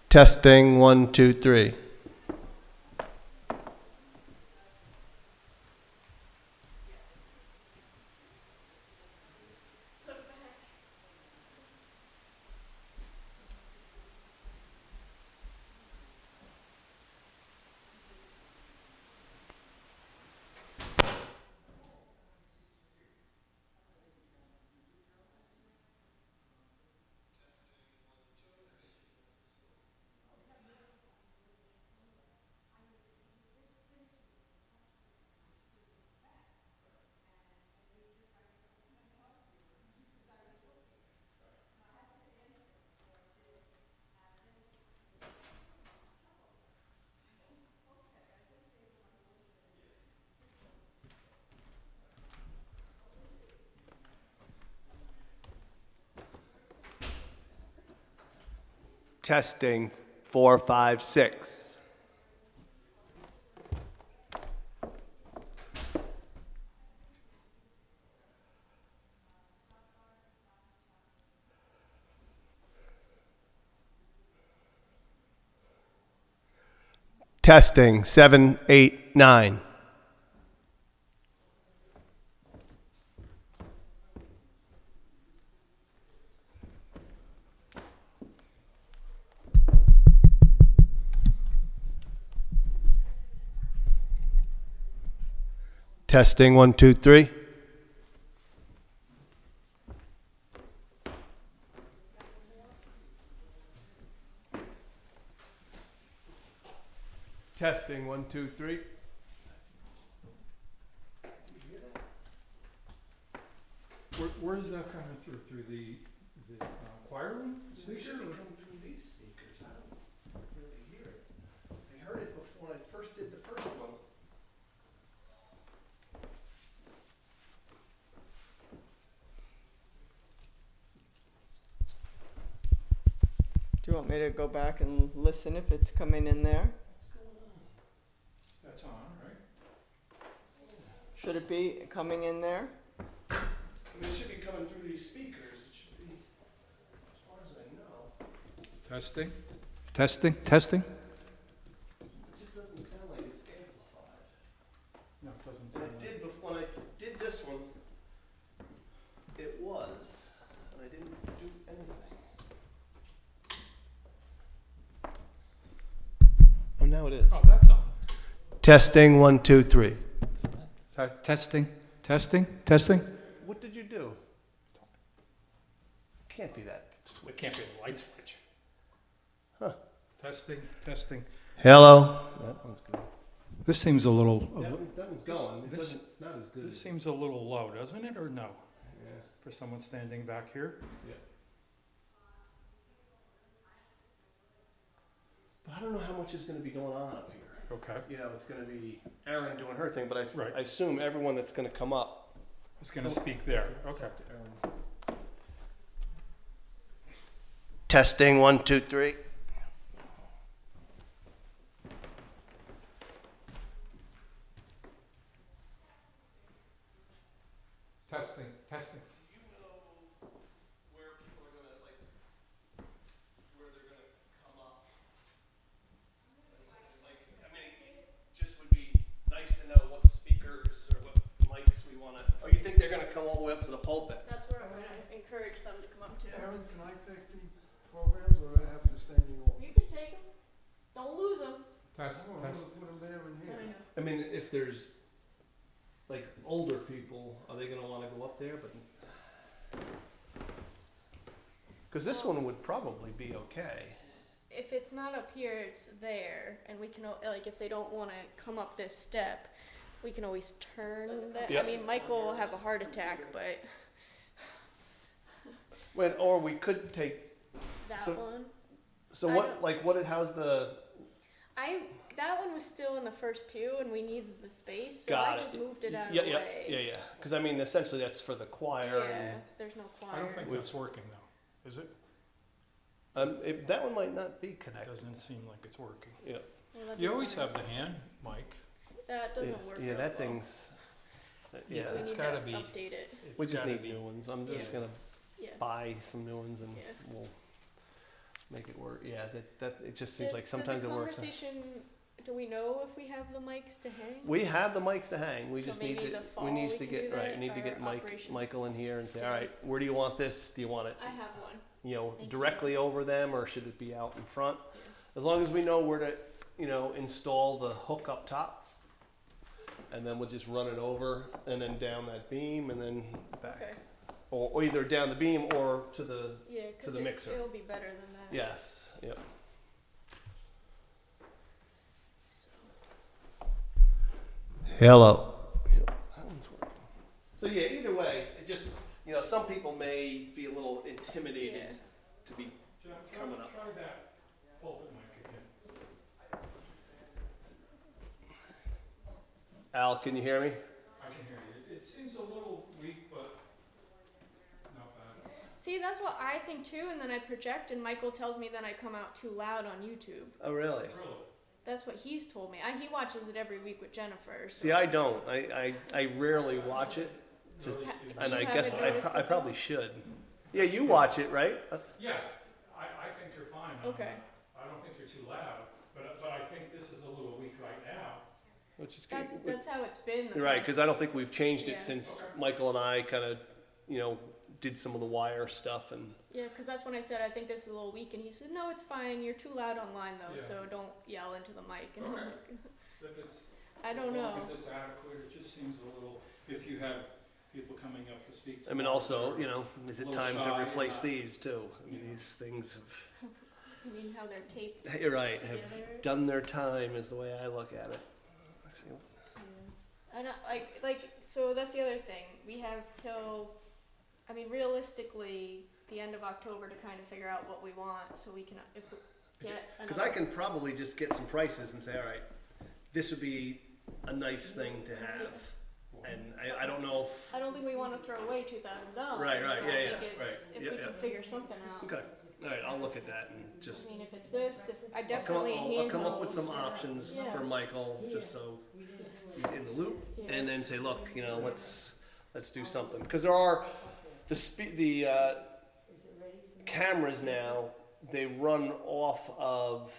Testing, 1, 2, 3. Testing, 4, 5, 6. Testing, 7, 8, 9. Testing, 1, 2, 3. Testing, 1, 2, 3. Where is that coming through? Through the choir room? It should come through these speakers. I don't really hear it. I heard it before I first did the first one. Do you want me to go back and listen if it's coming in there? That's on, right? Should it be coming in there? I mean, it should be coming through these speakers. It should be, as far as I know. Testing? Testing? Testing? It just doesn't sound like it's amplified. No, it doesn't When sound I like did, when I did this one, it was, and I didn't do anything. Oh, now it is. Oh, that's on. Testing, 1, 2, 3. Testing? Testing? Testing? What did you do? Can't be that. It can't be a light switch. Huh. Testing? Testing? Hello. That one's good. This seems a little... That one's going. this- It's not as good. This seems a little low, doesn't it, or no? Yeah. For someone standing back here? Yeah. But I don't know how much is going to be going on up here. Okay. You know, it's going to be Erin doing her thing, but Right. I assume everyone that's going to come up. It's going to speak there. Okay. Testing, 1, 2, 3. Testing? Testing? Do you know where people are going to, like, where they're going to come up? Like, I mean, it just would be nice to know what speakers or what mics we want to. Oh, you think they're going to come all the way up to the pulpit? That's where I'm going to encourage them to come up to. Aaron, can I take the programs or do I have to stay in the office? You can take them. Don't lose them. Test? I Test? want to put them there and I here. know. I mean, if there's like older people, are they going to want to go up there? But because this one would probably be okay. If it's not up here, it's there, and we can like if they don't want to come up this step, we can always turn that. Yep. I mean, Michael will have a heart attack, but Well, or we could take. that So- one, So I what? don't- Like what? How's the? that one was still in the first pew, and we needed the space, so Got I just moved it out Yeah, of the yeah, way. yeah. Because I mean, essentially, that's for the choir. Yeah, there's no choir. I don't think that's working though. Is it? That one might not be It connected. doesn't seem like it's working. Yeah. Well, that'd You be always fine. have the hand, Mike. That doesn't work. Yeah, real that well. thing's. We Yeah, it's need gotta to be- update it. we It's just gotta need be- new ones. I'm just Yeah. gonna Yes. buy some new ones and Yeah. we'll. make it work. Yeah, that it just seems like sometimes Did it the works. conversation, do we know if we have the mics to hang? We have the mics to hang. We So just need maybe to. the fall We need we to can get do right. that, We need to or get operations Michael in here and say, all today. right, where do you want this? Do you want it, I have one. you know, Thank you. directly over them, or should it be out in front? Yeah. As long as we know where to, you know, install the hook up top, and then we'll just run it over and then down that beam and then back, Okay. or either down the beam or to the Yeah, to because the mixer. it'll be better than that. yes, yep. Hello. So yeah, either way, it just, you know, some people may be a little intimidated Yeah. to be John, Coming up. try that pulpit mic again. Al, can you hear me? I can hear you. It seems a little weak, but not bad. See, that's what I think too, and then I project, and Michael tells me then I come out too loud on YouTube. Oh, really? Really? That's what he's told me. He watches it every week with Jennifer. So. See, I don't. I rarely watch it, just, Really? and You I haven't guess noticed I it, probably though? should. Yeah, you watch it, right? Yeah, I think you're fine. Okay. I don't think you're too loud, but I think this is a little weak right now. Which is That's how it's been. the right, past- because I don't think we've changed it Yeah. since Okay. Michael and I kind of, you know, did some of the wire stuff and. Yeah, because that's when I said I think this is a little weak, and he said, "No, it's fine. You're too loud online though, Yeah. so don't yell into the mic." And I'm Okay. like, If it's, I don't know. As long as it's adequate, it just seems a little, if you have people coming up to speak to. I mean, also, you know, is it Little time to shy, replace not- these too? I mean, Yeah. these things have, I mean, how they're taped you're right, together. have done their time is the way I look at it. Let's see. I don't like. So that's the other thing. We have till, I mean, realistically, the end of October to kind of figure out what we want, so we can if we get. Because another- I can probably just get some prices and say, all right, this would be a nice thing to have. And I don't know if, I don't think we want to throw away $2,000. Right, right, So yeah, I yeah, think it's, right. if Yeah, we yeah. can figure something out. okay, all right, I'll look at that and I just, mean, if it's this, if I I'll definitely I'll come up with handheld- some options Yeah. for Michael, just so Yes. he's in the loop. Yeah. And then say, look, you know, let's do something. Because there are, the cameras now, they run off of,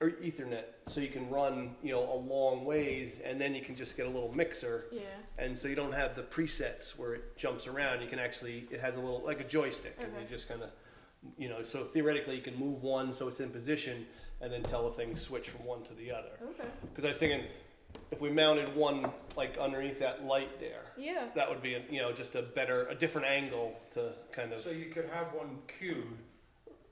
or Ethernet, so you can run, you know, a long ways, and then you can just get a little mixer, Yeah. and so you don't have the presets where it jumps around. You can actually, it has a little, like a joystick, and you Okay. just kind of, you know, so theoretically you can move one so it's in position, and then tell the thing switch from one to the other. Okay. Because I was thinking, if we mounted one like underneath that light there, Yeah. that would be, you know, just a different angle to kind of. So you could have one queued.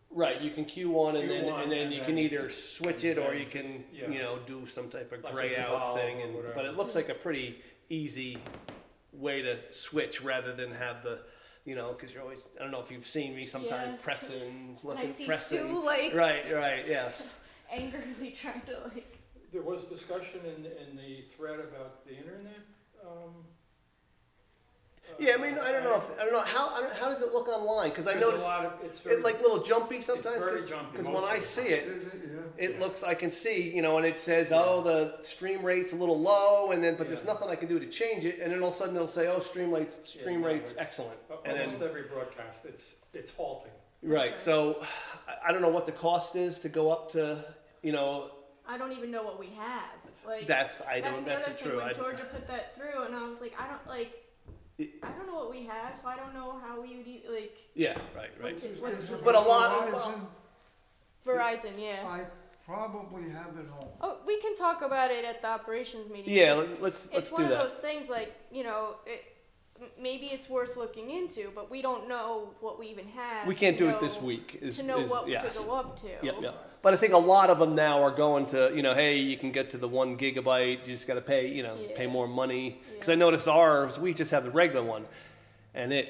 Right, you can cue one and Cue then one and then and you then can either switch it or then you just- can yeah. you know do some type of Like a gray out dissolve thing, or and whatever. but it looks like a pretty easy way to switch rather than have the, you know, because you're always, I don't know if you've seen me sometimes Yes. pressing, And I looking, see pressing. Sue like Right, yes. angrily trying to like. There was discussion in the thread about the internet. Yeah, I mean, I don't know how does it look online? Because I There's a noticed lot of, it's very, it like little jumpy sometimes. very jumpy Because most when of I the see time. it, Is it, yeah? it Yeah. looks, I can see, you know, and it says, Yeah. oh, the stream rate's a little low, and then, but there's Yeah. nothing I can do to change it, and then all of a sudden it'll say, oh, stream no, rate's it's- excellent. And almost then, every broadcast, it's halting. right, Okay. so I don't know what the cost is to go up to, you know, I don't even know what we have. Like that's the other thing true. when Georgia put that through, and I was like, I don't know what we have, so I don't know how we would like Yeah, right. What's it- Is what's it But a lot of- Verizon? Verizon. Yeah. I probably have it home. Oh, we can talk about it at the operations meeting. Yeah, Just- let's it's do one of that. those things like, you know, maybe it's worth looking into, but we don't know what we even have. We can't to do it know- this week. to know what to go up to. Yep. But I think a lot of them now are going to, you know, hey, you can get to the 1 gigabyte. You just got to pay, you know, pay Yeah. more money. Because Yeah. I noticed ours, we just have the regular one, and it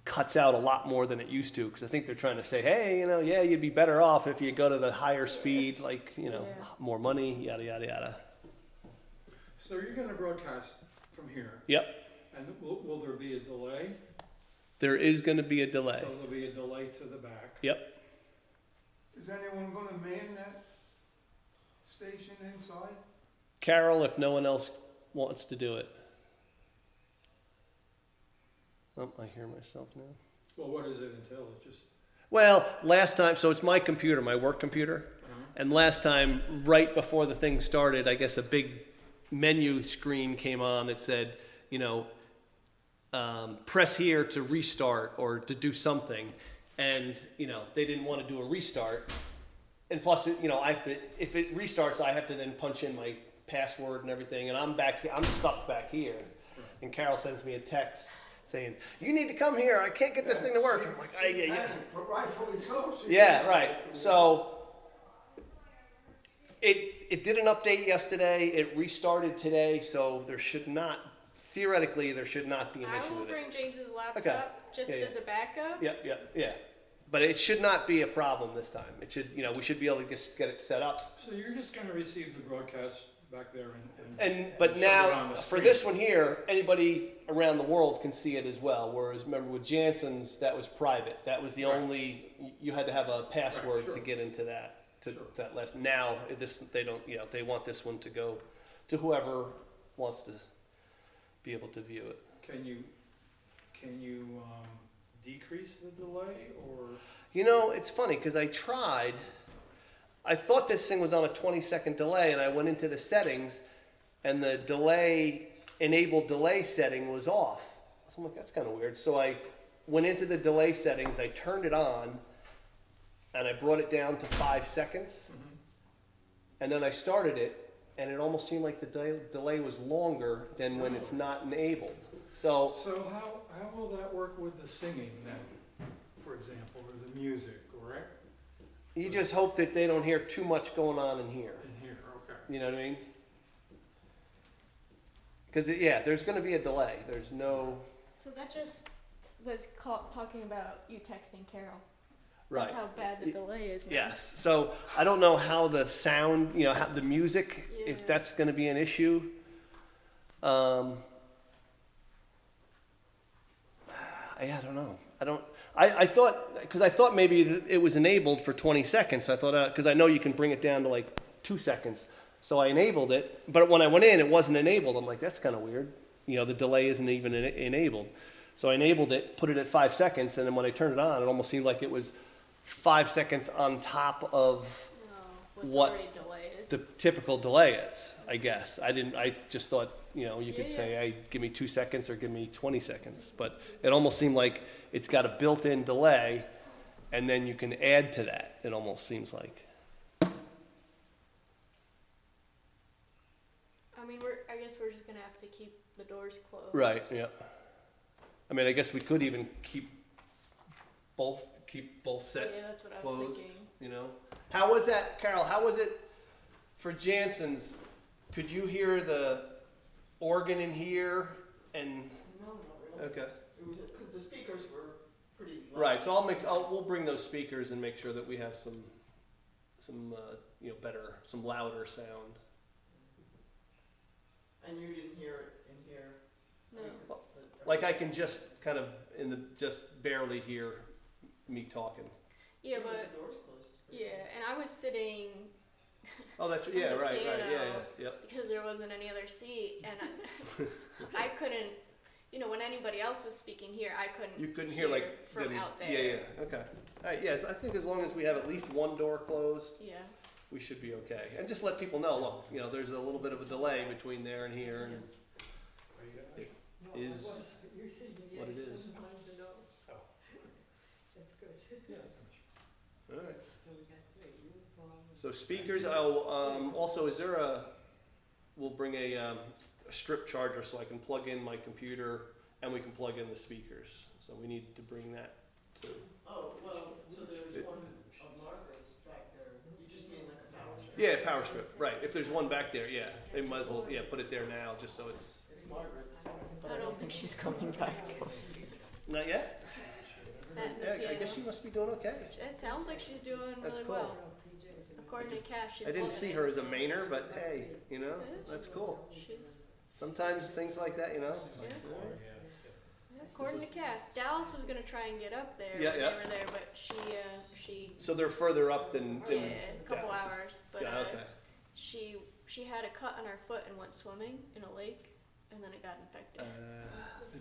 cuts out a lot more than it used to. Because I think they're trying to say, hey, you know, yeah, you'd be better off if you go to the higher speed, like, you know, Yeah. more money, yada yada yada. So you're gonna broadcast from here, Yep. and will there be a delay? There is going to be a delay. So there'll be a delay to the back. Yep. Is anyone gonna man that station inside? Carol, if no one else wants to do it. Oh, I hear myself now. Well, what does it entail? It just, Well, last time, so it's my computer, my work computer. And last time, right before the thing started, I guess a big menu screen came on that said, you know, press here to restart or to do something. And, you know, they didn't want to do a restart. And plus, you know, I have to, if it restarts, I have to then punch in my password and everything. And I'm back here, I'm stuck back here. And Carol sends me a text saying, you need to come here. I can't get this thing to work. I'm like, yeah. But rightfully so. Yeah, right. So it did an update yesterday. It restarted today. So there should not, theoretically, there should not be an I issue will with it. bring James's laptop Okay. just Yeah, yeah. as a backup. Yeah. But it should not be a problem this time. It should, you know, we should be able to just get it set up. So you're just gonna receive the broadcast back there But show it on now, the for screen. this one here, anybody around the world can see it as well. Whereas, remember with Jansen's, that was private. That was the Right. only, you had to have a password sure. to get into that, to Sure. that list. Now, this, they don't, you know, they want this one to go to whoever wants to be able to view it. Can you decrease the delay or? You know, it's funny because I tried. I thought this thing was on a 20-second delay, and I went into the settings, and the enabled delay setting was off. So I'm like, that's kind of weird. So I went into the delay settings, I turned it on, and I brought it down to 5 seconds, and then I started it, and it almost seemed like the delay was longer than when it's not enabled. So So how will that work with the singing then, for example, or the music, correct? you just hope that they don't hear too much going on in here. In here, okay. You know what I mean? Because, yeah, there's going to be a delay. There's no... So that just was talking about you texting Carol. Right. That's how bad the delay is now. Yes. So I don't know how the sound, you know, how the music, if Yeah. that's going to be an issue. I don't know. I thought, because I thought maybe it was enabled for 20 seconds. I thought, because I know you can bring it down to like 2 seconds. So I enabled it, but when I went in, it wasn't enabled. I'm like, that's kind of weird. You know, the delay isn't even enabled. So I enabled it, put it at 5 seconds, and then when I turned it on, it almost seemed like it was 5 seconds on top of What's What already delay is. the typical delay is, I guess. I just thought, you know, you could Yeah. say, hey, give me 2 seconds or give me 20 seconds. But it almost seemed like it's got a built-in delay, and then you can add to that, it almost seems like. I mean, I guess we're just gonna have to keep the doors closed. Right, yeah. I mean, I guess we could even keep both sets Yeah, that's what I was closed, thinking. you know? How was that, Carol, how was it for Jansen's? Could you hear the organ in here and, No, not really. okay. It was because the speakers were pretty loud. Right, so we'll bring those speakers and make sure that we have some you know, better, some louder sound. And you didn't hear it in here. No. Like I can just kind of just barely hear me talking. Yeah, Even but the doors closed. yeah, and I was sitting Oh, that's, On yeah, the right, yeah, piano. yep. because there wasn't any other seat, and I couldn't. You know, when anybody else was speaking here, I couldn't. You couldn't hear like from them- out there. Yeah, okay. All right, yes, I think as long as we have at least one door closed, Yeah. we should be okay. And just let people know, look, you know, there's a little bit of a delay between there and here, and it is what it is. All right. So speakers, also, is there we'll bring a strip charger so I can plug in my computer and we can plug in the speakers. So we need to bring that too. Oh, well, so there's one of Margaret's back there. You just mean like a power strip? Yeah, power strip, right. If there's one back there, yeah, they might as well, yeah, put it there now, just so it's, It's Margaret's, but I I don't don't think she's coming back. not yet? At the Yeah, I piano. guess she must be doing okay. It sounds like she's doing That's really cool. well. According to Cash, she's I didn't loving see it, her as a so- mainer, but hey, you know, that's cool. She's, Sometimes things like that, you know, it's like, Yeah. all right. yeah, according to Cass, Dallas was gonna try and get up there Yeah, when yeah. they were there, but she So they're further up than yeah, a couple Dallas is. hours. But Yeah, okay. she had a cut on her foot and went swimming in a lake, and then it got infected.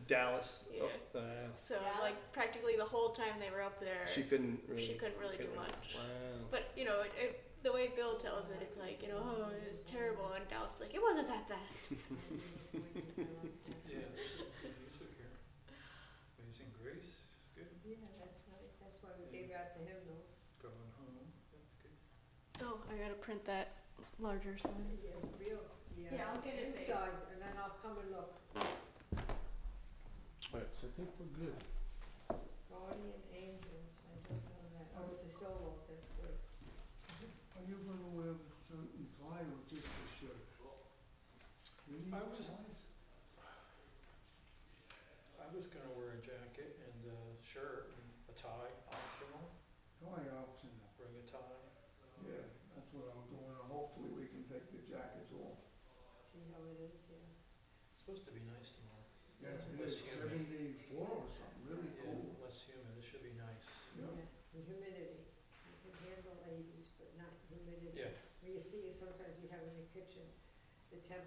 Dallas. Yeah. So like practically the whole time they were up there, She couldn't really. do much. Wow. But you know, the way Bill tells it, it's like, you know, oh, it was terrible, and Dallas is like, it wasn't that bad. Yeah, music here. Amazing Grace, good. Yeah, that's why we gave out the hymnals. Going home, that's good. Oh, I gotta print that larger sign. Yeah, Yeah, I'll get it made. inside, and then I'll come and look. Alright, so I think we're good. Guardian Angels, I don't know that. Oh, it's a solo, that's good. Are you gonna wear a certain tie or just a shirt? You need I was- ties? I was gonna wear a jacket and a shirt and a tie, optional, Tie optional. bring a tie. Yeah, that's what I'm doing. Hopefully we can take the jackets off. See how it is, yeah. It's supposed to be nice tomorrow. Yeah, It's it less is humid. 74 or something, really Yeah, cool. less humid, it should be nice. Yeah. The humidity, you can handle 80s, but not humidity. Yeah, When you see it, sometimes you have in the kitchen, it's a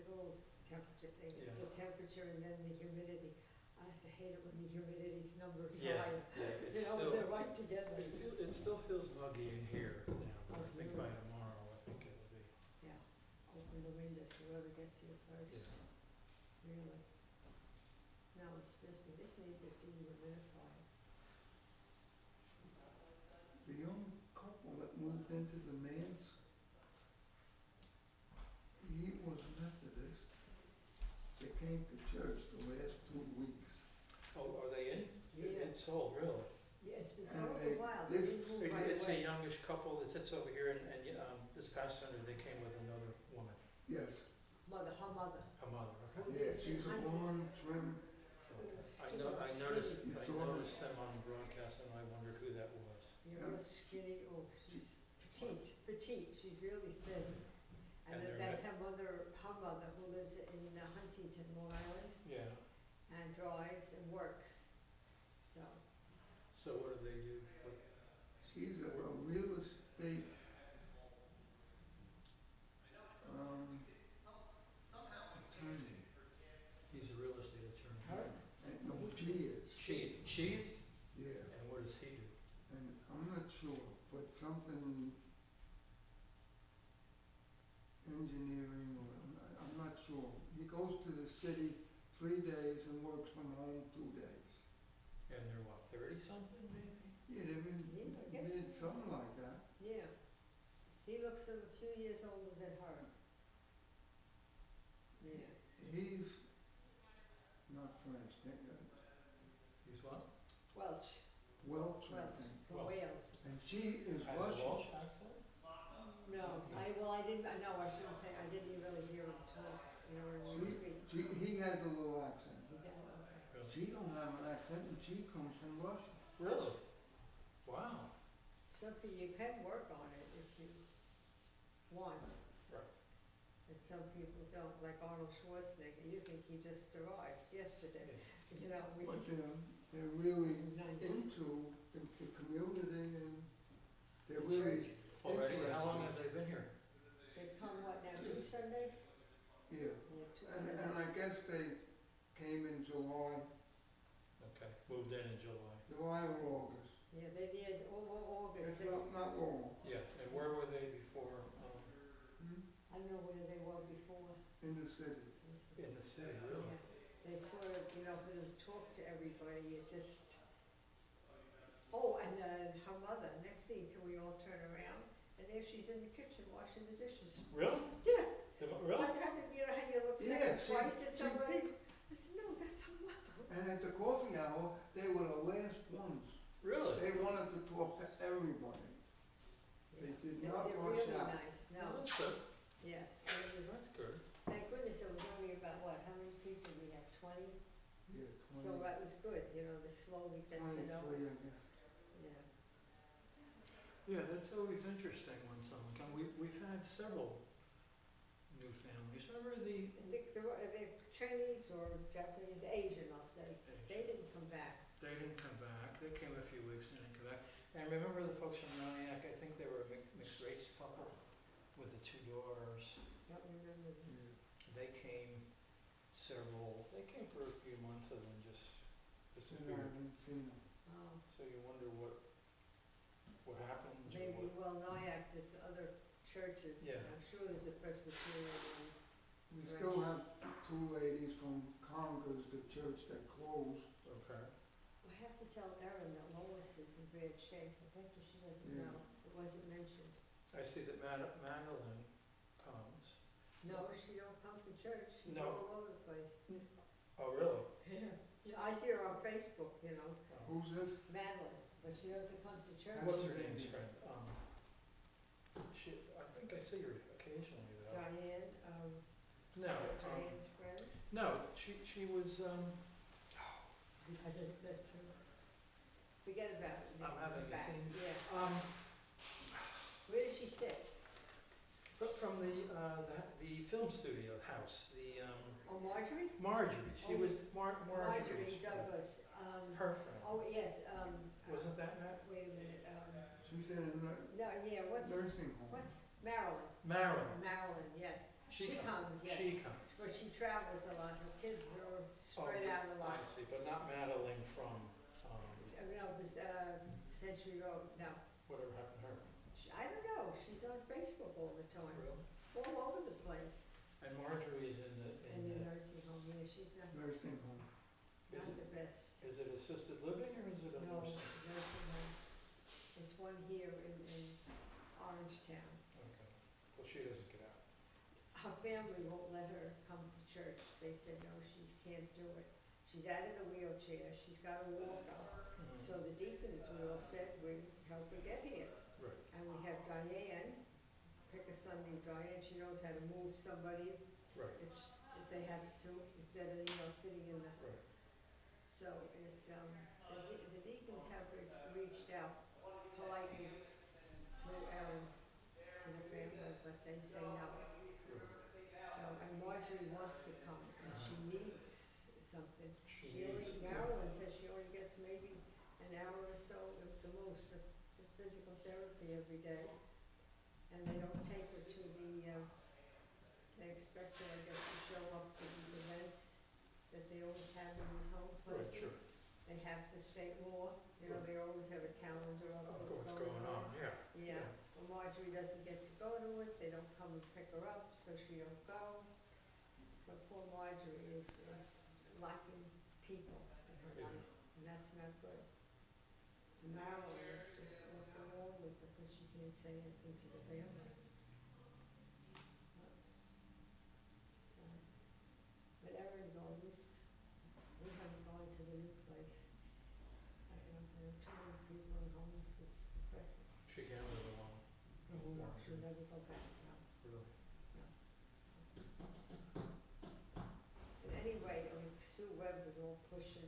little temperature thing, it's the temperature and then the humidity. I used to hate it when the humidity's number is yeah, high. yeah, You it's know, still, they're right together. it still feels muggy in here now, but I think by tomorrow, I think it'll be, Yeah, open the windows, whoever gets here first, yeah. really. Now it's busy, this needs a dehumidifier. The young couple that moved into the manse, he was Methodist. They came to church the last 2 weeks. Oh, are they in? Yeah. It's sold, really? Yeah, it's been And sold they- a while, they this- didn't move right It's a away. youngish couple that sits over here, and this past Sunday, they came with another woman, Yes, Her mother. her mother, okay? yeah, she's a blonde, trim, I noticed them on the broadcast, and I wondered who that was. You're real skinny, oh, she's petite, she's really thin. And And then they're that's her mother, who lives in Huntington, Long Island, Yeah, and drives and works, so. so what do they do? she's a real estate, attorney. He's a real estate attorney. And no, she is, She is? yeah. And what does he do? And I'm not sure, but something engineering, or I'm not sure. He goes to the city 3 days and works from home 2 days. And they're what, 30-something maybe? Yeah, they've been, Yeah, I guess. did something like that. Yeah, he looks a few years older than her. Yeah, He's not French, He's what? Welsh, Welsh, I Welsh, think. from Wales. And she is Has a Russian. Welsh accent? No, I didn't, no, I shouldn't say, I didn't really hear him talk, you know, when he speak. He has a little accent. He does, okay. Really? She don't have an accent, and she comes from Russia. Really? Wow. Sophie, you can work on it if you want. Right. And some people don't, like Arnold Schwarzenegger, you think he just arrived yesterday, you know, we. But they're really Nice. into the community, and they're really Already, interested. how long have they been here? They come, what, now, 2 Sundays? Yeah, Yeah, 2 and Sundays. I guess they came in July Okay, moved in July. or August. Yeah, they did, August. It's not long. Yeah, and where were they before, I don't know where they were before. In the city. in the city, really? Yeah. They sort of, you know, for them to talk to everybody, it just, oh, and her mother, next thing till we all turn around, and there she's in the kitchen washing the dishes. Really? Yeah. Really? You know how you look Yeah, second twice at she- somebody? I said, no, that's her mother. And at the coffee hour, they were the last ones. Really? They wanted to talk to everybody. They did not They're rush really out. nice, Oh, no, that's good. yes, and it was, That's good. thank goodness it was only about what, how many people we had, 20? Yeah, So that was good, you know, to slowly get to know, 23, I guess. yeah. Yeah, that's always interesting when someone comes. We've had several new families. Remember the, They're Chinese or Japanese, Asian, I'll say, they didn't come back. they didn't come back. They came a few weeks and didn't come back. And remember the folks from Roniak, I think they were a mixed race couple with the 2 daughters. Don't remember them. Yeah. They came several, they came for a few months and then just And I disappeared. haven't seen them. So you wonder what happened or Maybe, what? well, Nyack, there's other churches, Yeah. I'm sure there's a Presbyterian one. We still have two ladies from Congress, the church that closed. Okay. I have to tell Erin that Lois is in bad shape, I bet you she doesn't Yeah. know, it wasn't mentioned. I see that Madeline comes. No, she don't come to church, she's No. all over the place. Oh, really? Yeah, I see her on Facebook, you know, Oh. Who's this? Madeline, but she doesn't come to church. What's her name, friend? I think I see her occasionally though. Diane, No, Diane's friend. no, she was, I did that too. Forget about it. I'm having the Back, same, Yeah, where does she sit? from the film studio house, Oh, Marjorie? Marjorie, she Oh, was, Marjorie. Marjorie Douglas, Her friend. oh, yes, Wasn't that Matt? wait a minute, She's in a no, yeah, what's, nursing home. what's, Marilyn, Marilyn. Marilyn, yes. She comes, yes, She comes. but she travels a lot, her kids are spread out a lot. I see, but not Madeline from, No, it was, Century Road, no. whatever happened to her. I don't know, she's on Facebook all the time, Really? all over the place. And Marjorie is in In the nursing home, yeah, she's not, Nursing home. Is not it, the best. is it assisted living or is it a No, nursing? nursing home. It's one here in Orangetown. Okay, so she doesn't get out. Her family won't let her come to church. They said, no, she can't do it. She's out of the wheelchair, she's got a walker. So the deacons, we all said, we help her get here. Right, And we have Diane, pick a Sunday, Diane, she knows how to move somebody right, if they have to, instead of, sitting in the, right. so the deacons have reached out politely through Erin to the family, but they say no. So, and Marjorie wants to come, and she needs something. Marilyn says she only gets maybe an hour or so at the most of physical therapy every day. And they don't take her to they expect her, I guess, to show up to these events that they always have in these home Right, places. sure. They have to stay more, they always have a calendar of Of what's what's going on, yeah. Yeah, well, Marjorie doesn't get to go to it, they don't come and pick her up, so she don't go. So poor Marjorie is lacking people in her Yeah. life, and that's not good. Marilyn is just off the wall with it, but she can't say anything to the family. So, but Erin goes, we haven't gone to the new place. There are too many people in homes, it's depressing. She can't live alone, No, she'll never go back, no. really. But anyway, Sue Webb was all pushing,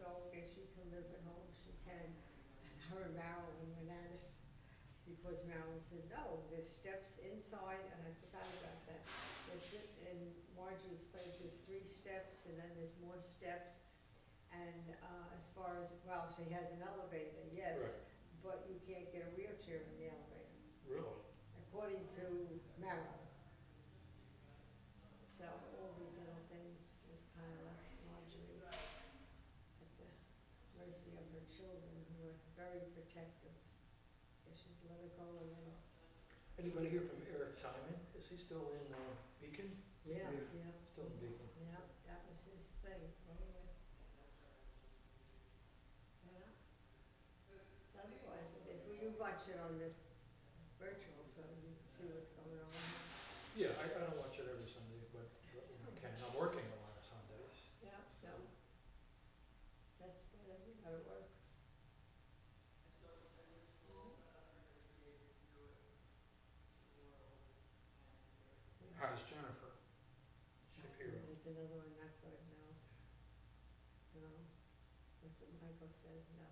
oh, okay, she can live at home, she can. And her and Marilyn went at it, because Marilyn said, no, there's steps inside, and I forgot about that. In Marjorie's place, there's 3 steps, and then there's more steps. And as far as, well, she has an elevator, yes, Right. but you can't get a wheelchair in the elevator, Really? according to Marilyn. So all these little things just kind of left Marjorie at the mercy of her children, who are very protective. They should let her go a little. Anybody here from Eric Simon? Is he still in Beacon? Yeah, Yeah. yeah, Still in Beacon. yeah, that was his thing, anyway. Yeah. Otherwise it is, well, you watch it on this virtual, so you can see what's going on. Yeah, I don't watch it every Sunday, but when I can. I'm working a lot of Sundays. Yeah, so, that's better, we gotta work. How's Jennifer? Shapiro? It's another one not good, no. No, that's what Michael says, no.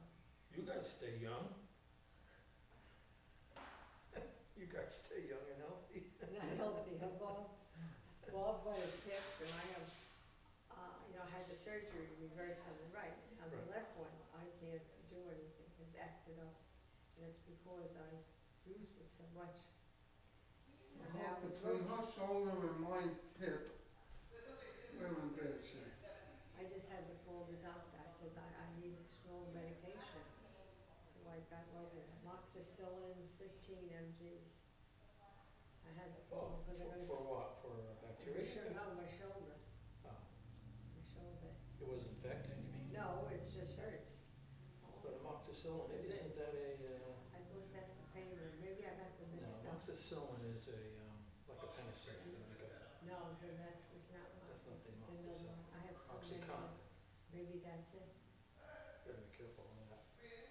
You guys stay young. You guys stay young and healthy. Not healthy, huh, Bob? Bob got his hip, and I have, I had the surgery reversed on the right. On the Right. left one, I can't do anything, it's acted up, and it's because I used it so much. And now it's Between rotating. her shoulder and my hip, wait a minute, said I needed strong medication. So I got what was it, amoxicillin, 15 mgs. I had the Oh, because they're gonna. for what? For bacteria? No, my shoulder. Oh, My shoulder. it was infected, you mean? No, it's just hurts. But amoxicillin, isn't that a, I thought that's the pain, or maybe I got the no, mixed up. amoxicillin is a, like a penicillin, like a, No, then it's not That's not the it's another amoxicillin. one. I have so many. Oxycontin. Maybe that's it. Gotta be careful on that.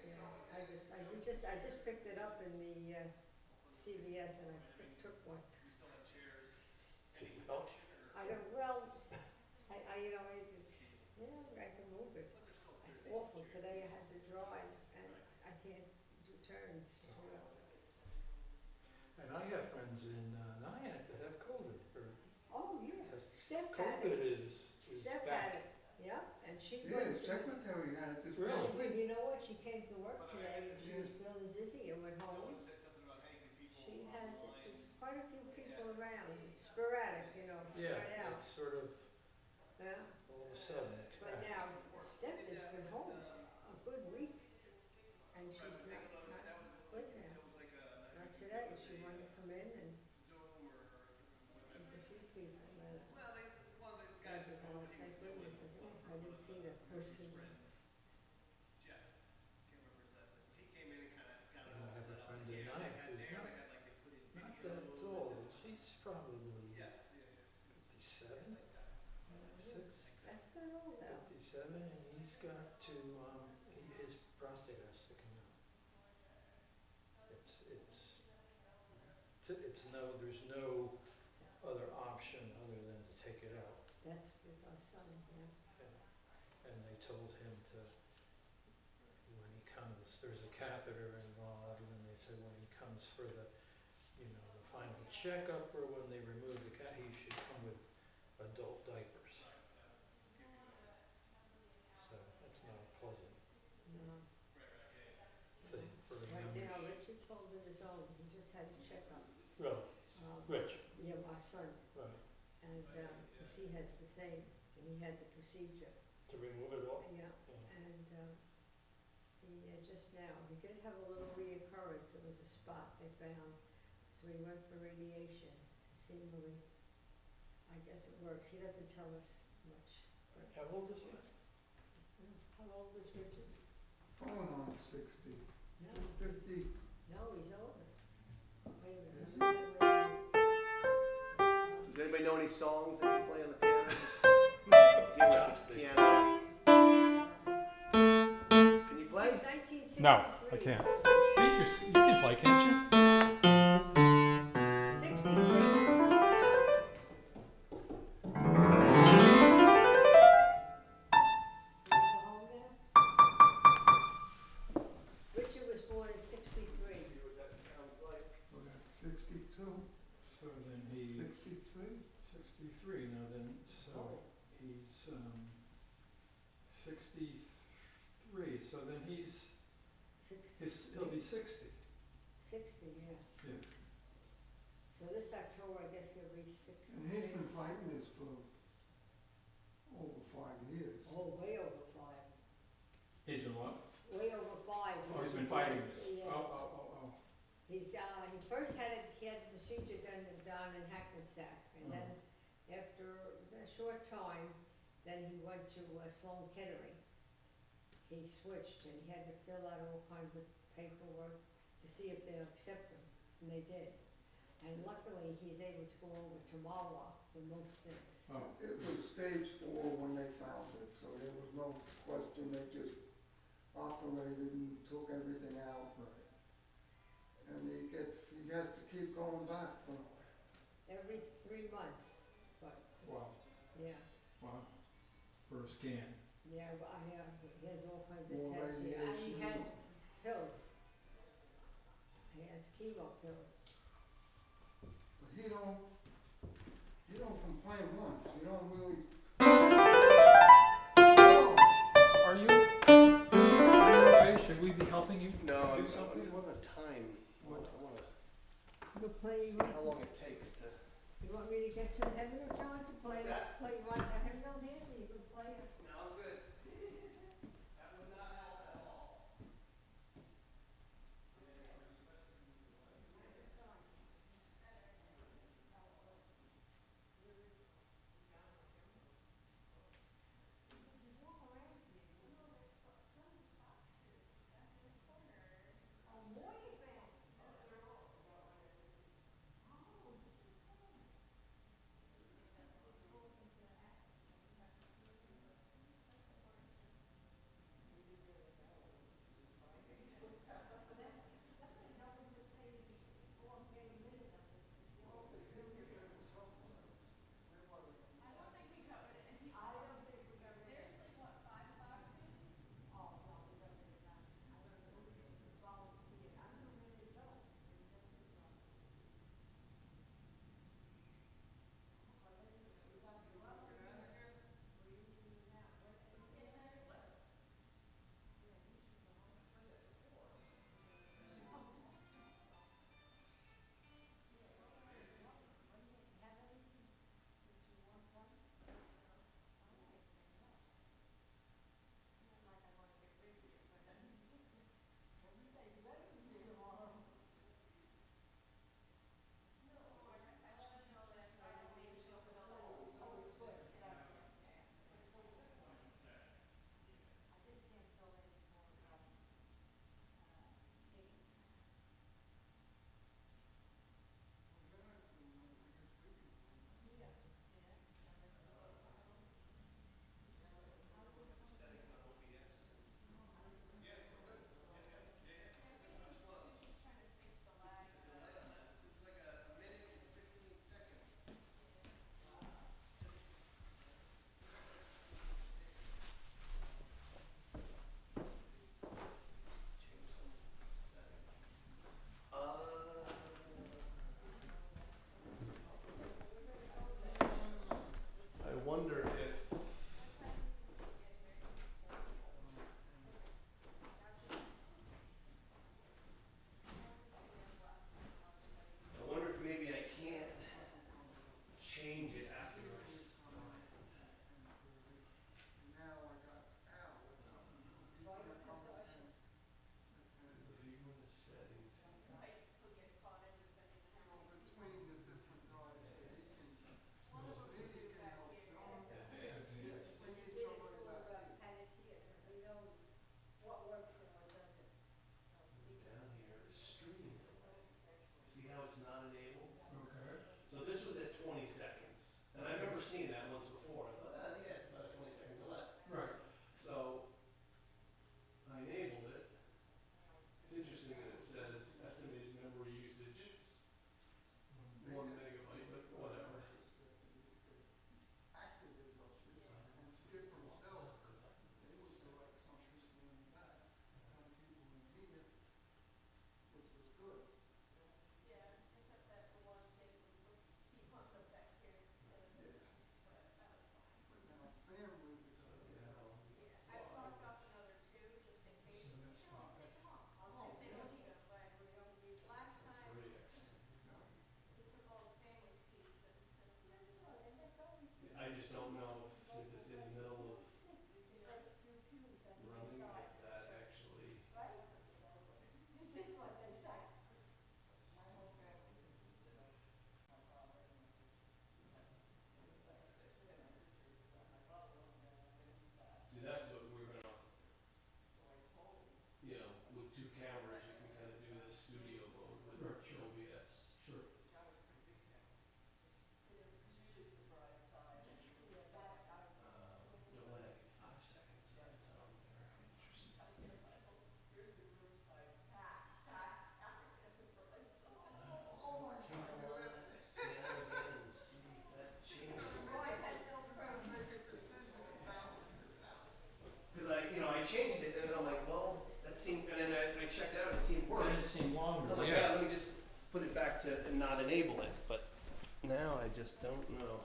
Yeah, I just picked it up in the CVS and I took one. Oh, I don't, well, you know, it's, yeah, I can move it. It's awful. Today I had to drive and I can't do turns, you know. and I have friends in Nyack that have COVID, or Oh, yeah, has, Steph had COVID it. is Steph back. had it, yeah, and she Yeah, went to. secretary had it this Really? past But week. you know what, she came to work today and she was feeling dizzy and went home. She has it, there's quite a few people around, it's sporadic, you know, Yeah, spread out. it's sort of Yeah, all of a sudden it's but back. now Steph has been home a good week and she's not good now. Not today, she wanted to come in and a few people that, I said, oh, thank goodness, I said, oh, I didn't see that person. And I have a friend in Nyack who's not that old, she's probably 57, 56. That's not old though. 57, and he's got to, his prostate has to come out. It's no, there's no other option other than to take it out. That's with our son, yeah. And they told him to, when he comes, there's a catheter involved, and they said when he comes for the, you know, the final checkup, or when they remove the he should come with adult diapers. So that's not pleasant No. thing for a Right young. now, Richard's holding his own, he just had a checkup. Really? Rich? Yeah, my son, Right. and, because he has the same, and he had the procedure. To remove it all? Yeah, and, he, just now, he did have a little reoccurrence, there was a spot they found, so he went for radiation, seemingly, I guess it works, he doesn't tell us much, but. How old is he? How old is Richard? Going on 60. No, 50. no, he's older. Wait a Is minute. Does anybody know any songs that you play on the piano? Just hear what the piano. Can you play? Since 1963. No, I can't. You can play, can't you? 63. Richard was born in 63. So that's 62, So then he, 63. 63, now then, so he's, 63, so then he'll 60, be 60. 60, yeah. Yeah. So this October, I guess he'll be 60. And he's been fighting this for over 5 years. Oh, way over 5. He's been what? Way over 5. Oh, he's been fighting this. Yeah. Oh. He's, he first had he had the procedure down in Hackensack, and then after a short time, then he went to Sloan Kettering. He switched, and he had to fill out all kinds of paperwork to see if they'll accept him, and they did. And luckily, he's able to go over to Malwa for most things. Oh. It was stage 4 when they found it, so there was no question. They just operated and took everything out. Right. And he has to keep going back for, Every 3 months, but, Wow. yeah. Wow. For a scan. Yeah, but he has all kinds of More tests, and he radiation. has pills. He has chemo pills. but he don't complain once. He don't really. Are you okay? Should we be helping you No, do I'm something? what a time. I wanna You play, see how long it takes to. you want me to get you a hymnal, John, to play, What's that? play, you want a hymnal here, so you can play it? No, I'm good. now I just don't know.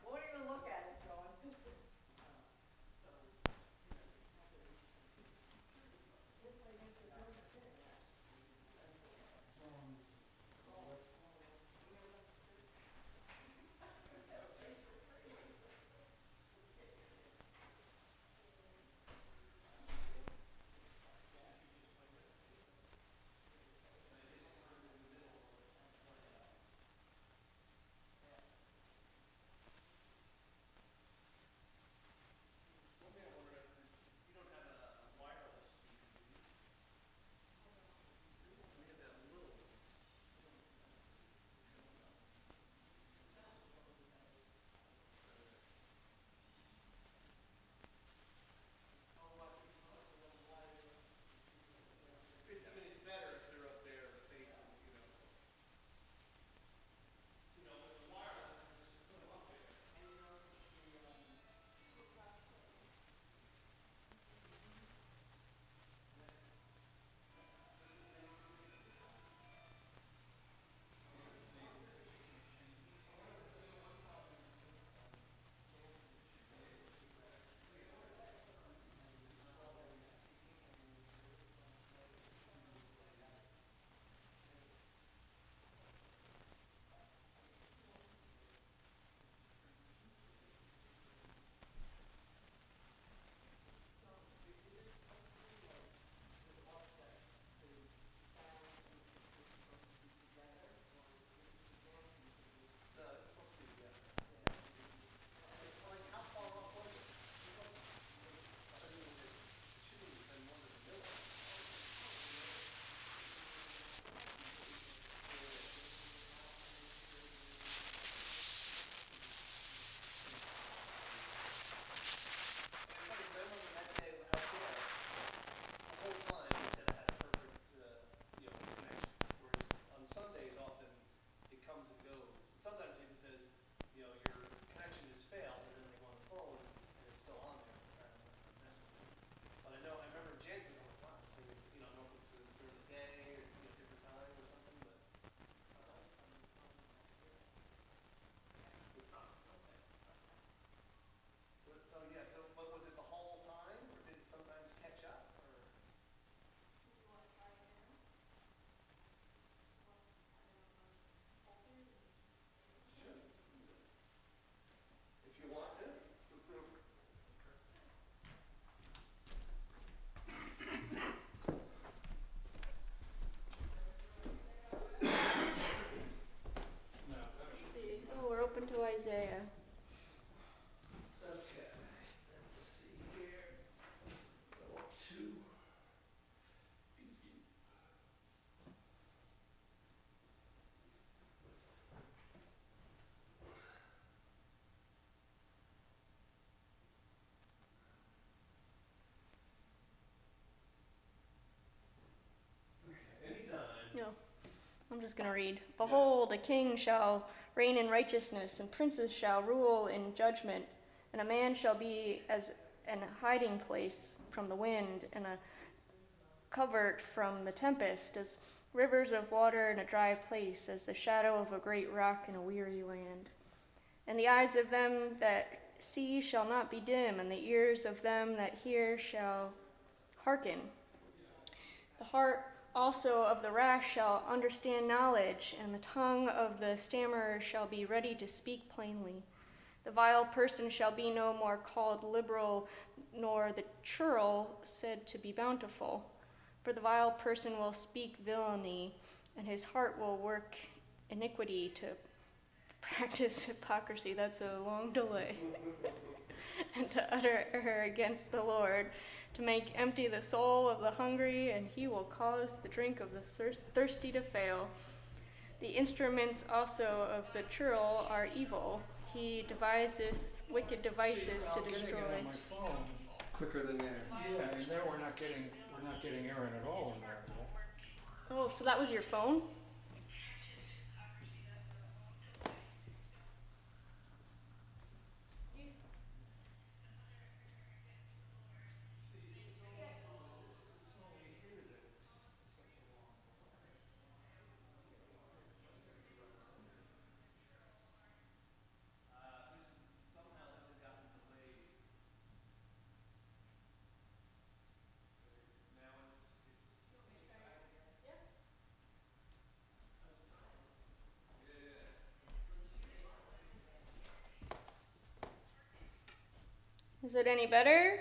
Won't even look at it, John. To Isaiah. Okay, let's see here. Go up to. Anytime. No, I'm just going to read. Behold, a king shall reign in righteousness, and princes shall rule in judgment, and a man shall be as an hiding place from the wind, and a covert from the tempest, as rivers of water in a dry place, as the shadow of a great rock in a weary land. And the eyes of them that see shall not be dim, and the ears of them that hear shall hearken. The heart also of the rash shall understand knowledge, and the tongue of the stammerer shall be ready to speak plainly. The vile person shall be no more called liberal, nor the churl said to be bountiful. For the vile person will speak villainy, and his heart will work iniquity to practice hypocrisy. That's a long delay. And to utter error against the Lord, to make empty the soul of the hungry, and he will cause the drink of the thirsty to fail. The instruments also of the churl are evil. He deviseth wicked devices to I'm getting it destroy. on my phone. Quicker than air. Yeah, and there we're not getting Aaron at all in there. Oh, so that was your phone? Is it any better?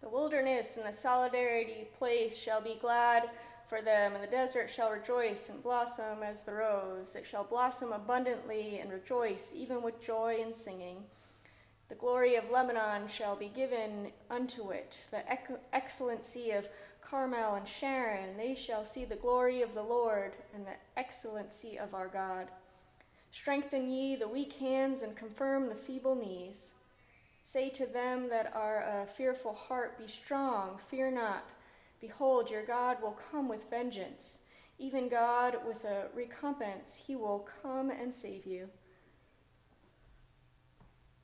The wilderness and the solidarity place shall be glad for them, and the desert shall rejoice and blossom as the rose. It shall blossom abundantly and rejoice, even with joy and singing. The glory of Lebanon shall be given unto it, the excellency of Carmel and Sharon. They shall see the glory of the Lord and the excellency of our God. Strengthen ye the weak hands and confirm the feeble knees. Say to them that are a fearful heart, be strong, fear not. Behold, your God will come with vengeance, even God with a recompense. He will come and save you.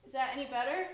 Is that any better?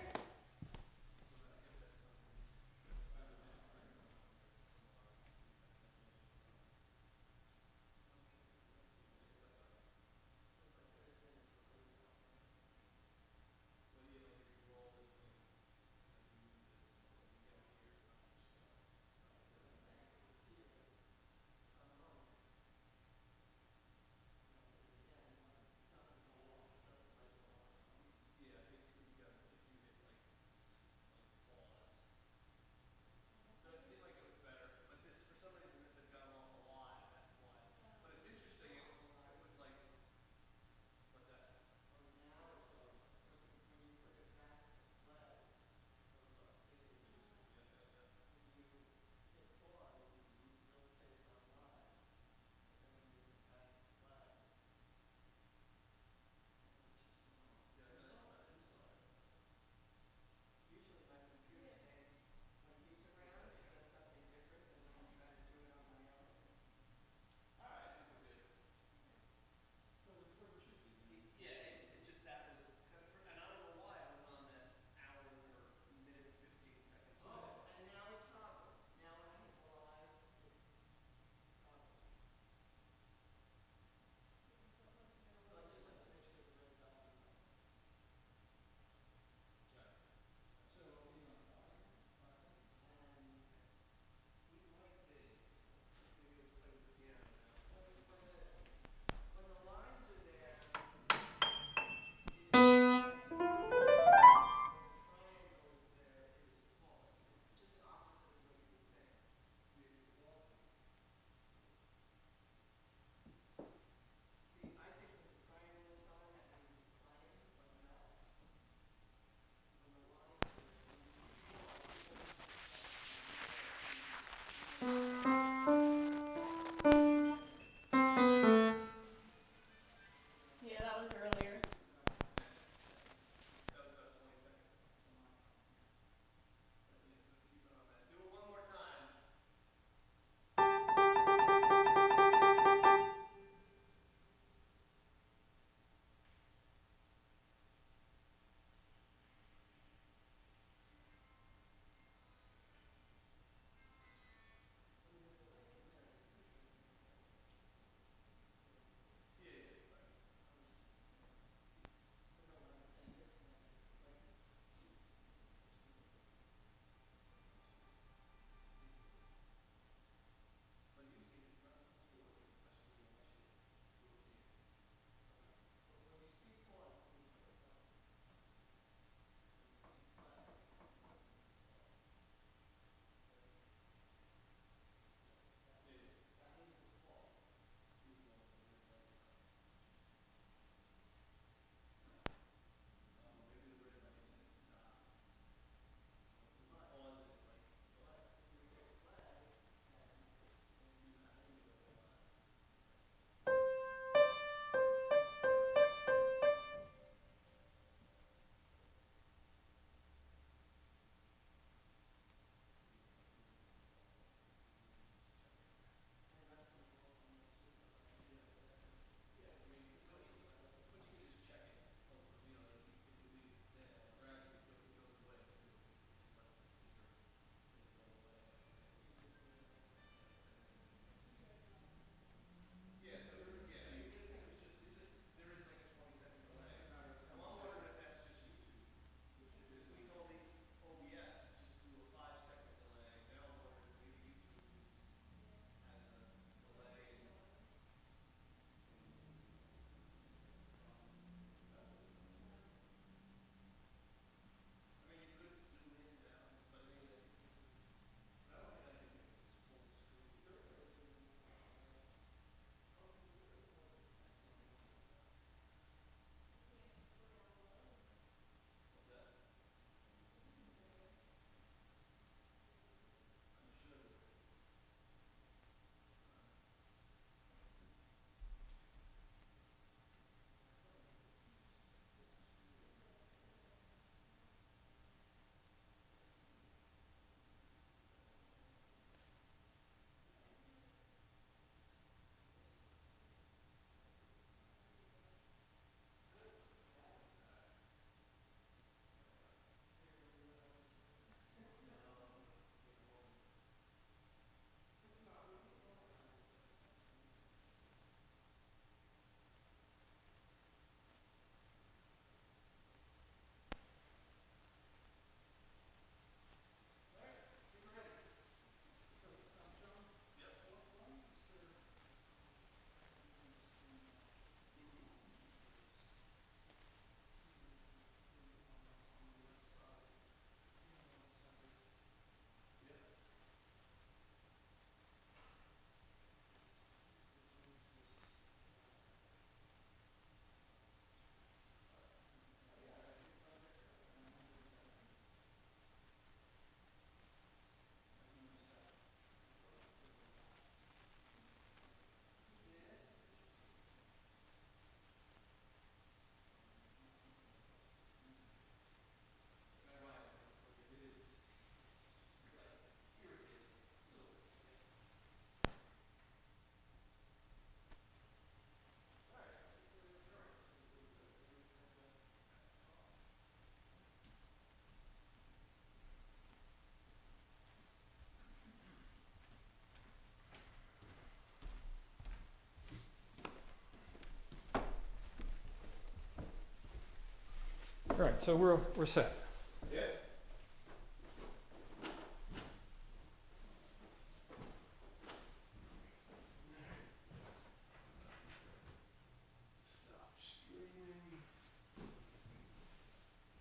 so we're set.